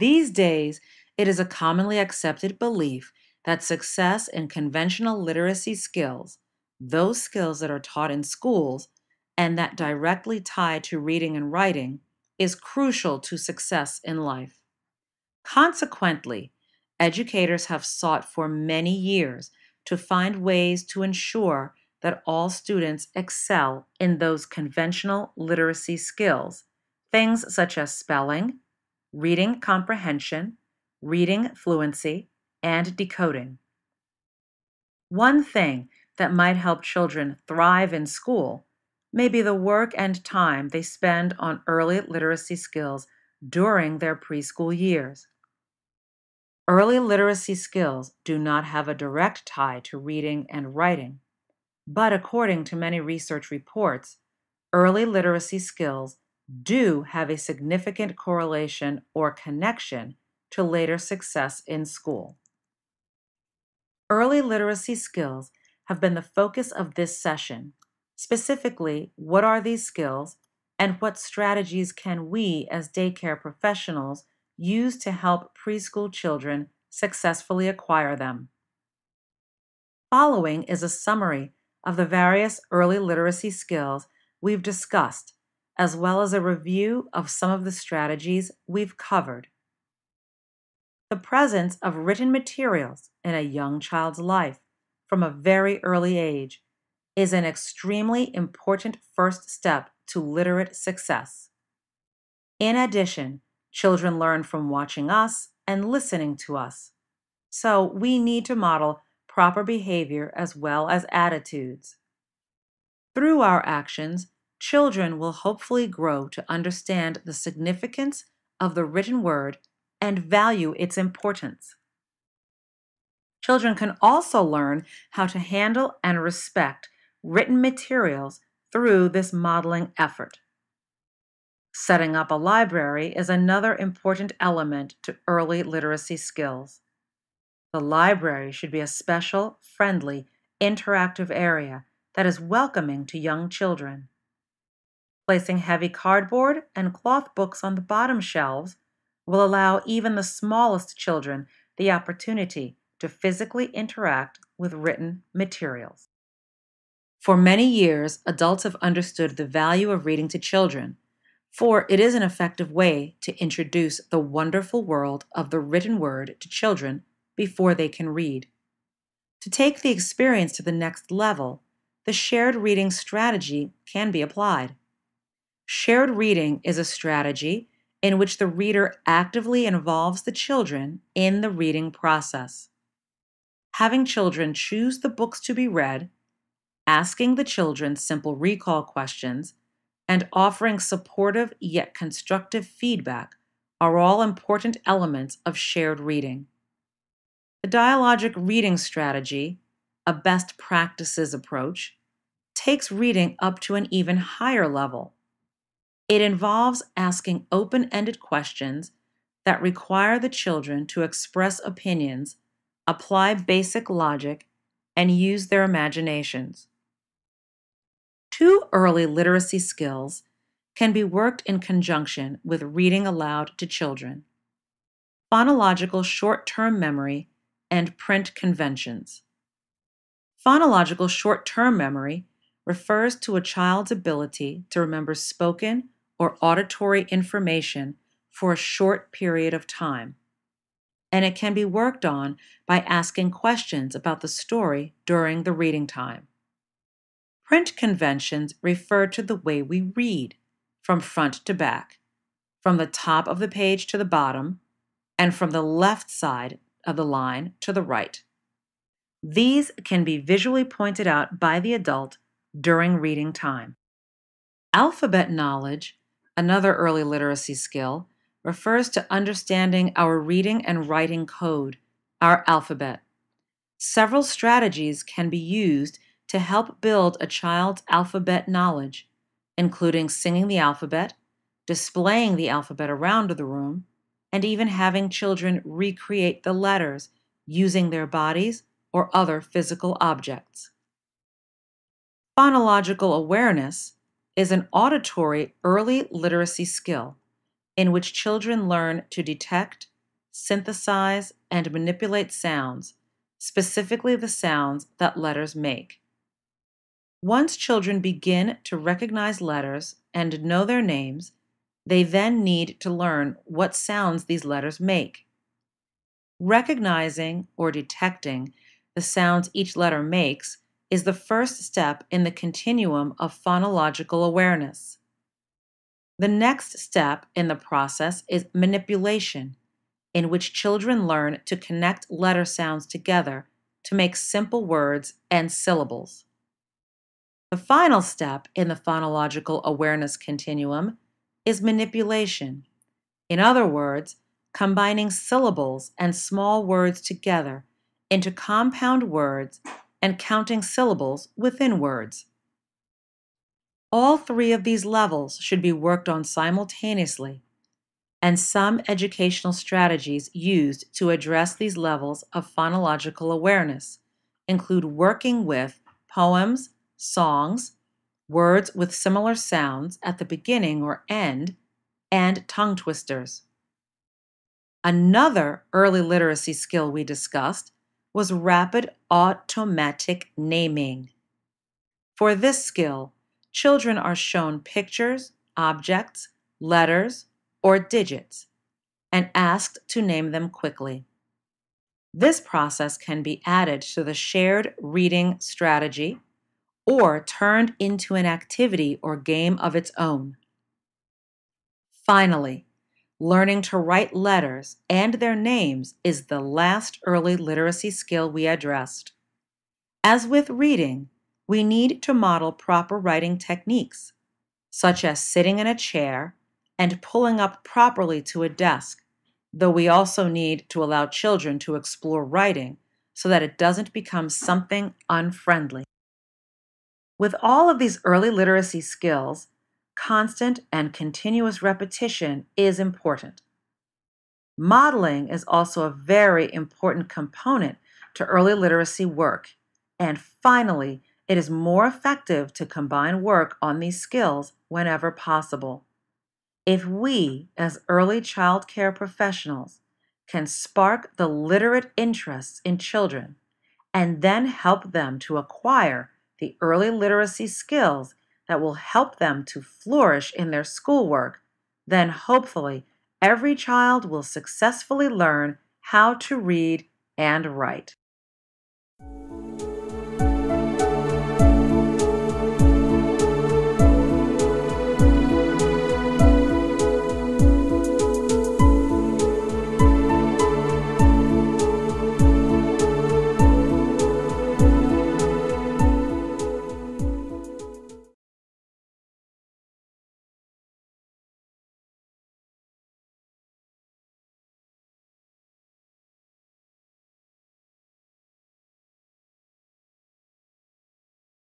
These days, it is a commonly accepted belief that success in conventional literacy skills, those skills that are taught in schools and that directly tie to reading and writing, is crucial to success in life. Consequently, educators have sought for many years to find ways to ensure that all students excel in those conventional literacy skills, things such as spelling, reading comprehension, reading fluency, and decoding. One thing that might help children thrive in school may be the work and time they spend on early literacy skills during their preschool years. Early literacy skills do not have a direct tie to reading and writing, but according to many research reports, early literacy skills do have a significant correlation or connection to later success in school. Early literacy skills have been the focus of this session. Specifically, what are these skills and what strategies can we as daycare professionals use to help preschool children successfully acquire them? Following is a summary of the various early literacy skills we've discussed, as well as a review of some of the strategies we've covered. The presence of written materials in a young child's life from a very early age is an extremely important first step to literate success. In addition, children learn from watching us and listening to us, so we need to model proper behavior as well as attitudes. Through our actions, children will hopefully grow to understand the significance of the written word and value its importance. Children can also learn how to handle and respect written materials through this modeling effort. Setting up a library is another important element to early literacy skills. The library should be a special, friendly, interactive area that is welcoming to young children. Placing heavy cardboard and cloth books on the bottom shelves will allow even the smallest children the opportunity to physically interact with written materials. For many years, adults have understood the value of reading to children, for it is an effective way to introduce the wonderful world of the written word to children before they can read. To take the experience to the next level, the shared reading strategy can be applied. Shared reading is a strategy in which the reader actively involves the children in the reading process. Having children choose the books to be read, asking the children simple recall questions, and offering supportive yet constructive feedback are all important elements of shared reading. The dialogic reading strategy, a best practices approach, takes reading up to an even higher level. It involves asking open-ended questions that require the children to express opinions, apply basic logic, and use their imaginations. Two early literacy skills can be worked in conjunction with reading aloud to children: phonological short-term memory and print conventions. Phonological short-term memory refers to a child's ability to remember spoken or auditory information for a short period of time, and it can be worked on by asking questions about the story during the reading time. Print conventions refer to the way we read, from front to back, from the top of the page to the bottom, and from the left side of the line to the right. These can be visually pointed out by the adult during reading time. Alphabet knowledge, another early literacy skill, refers to understanding our reading and writing code, our alphabet. Several strategies can be used to help build a child's alphabet knowledge, including singing the alphabet, displaying the alphabet around the room, and even having children recreate the letters using their bodies or other physical objects. Phonological awareness is an auditory early literacy skill in which children learn to detect, synthesize, and manipulate sounds, specifically the sounds that letters make. Once children begin to recognize letters and know their names, they then need to learn what sounds these letters make. Recognizing or detecting the sounds each letter makes is the first step in the continuum of phonological awareness. The next step in the process is manipulation, in which children learn to connect letter sounds together to make simple words and syllables. The final step in the phonological awareness continuum is manipulation. In other words, combining syllables and small words together into compound words and counting syllables within words. All three of these levels should be worked on simultaneously, and some educational strategies used to address these levels of phonological awareness include working with poems, songs, words with similar sounds at the beginning or end, and tongue twisters. Another early literacy skill we discussed was rapid automatic naming. For this skill, children are shown pictures, objects, letters, or digits, and asked to name them quickly. This process can be added to the shared reading strategy or turned into an activity or game of its own. Finally, learning to write letters and their names is the last early literacy skill we addressed. As with reading, we need to model proper writing techniques, such as sitting in a chair and pulling up properly to a desk, though we also need to allow children to explore writing so that it doesn't become something unfriendly. With all of these early literacy skills, constant and continuous repetition is important. Modeling is also a very important component to early literacy work. And finally, it is more effective to combine work on these skills whenever possible. If we, as early child care professionals, can spark the literate interests in children and then help them to acquire the early literacy skills that will help them to flourish in their schoolwork, then hopefully every child will successfully learn how to read and write.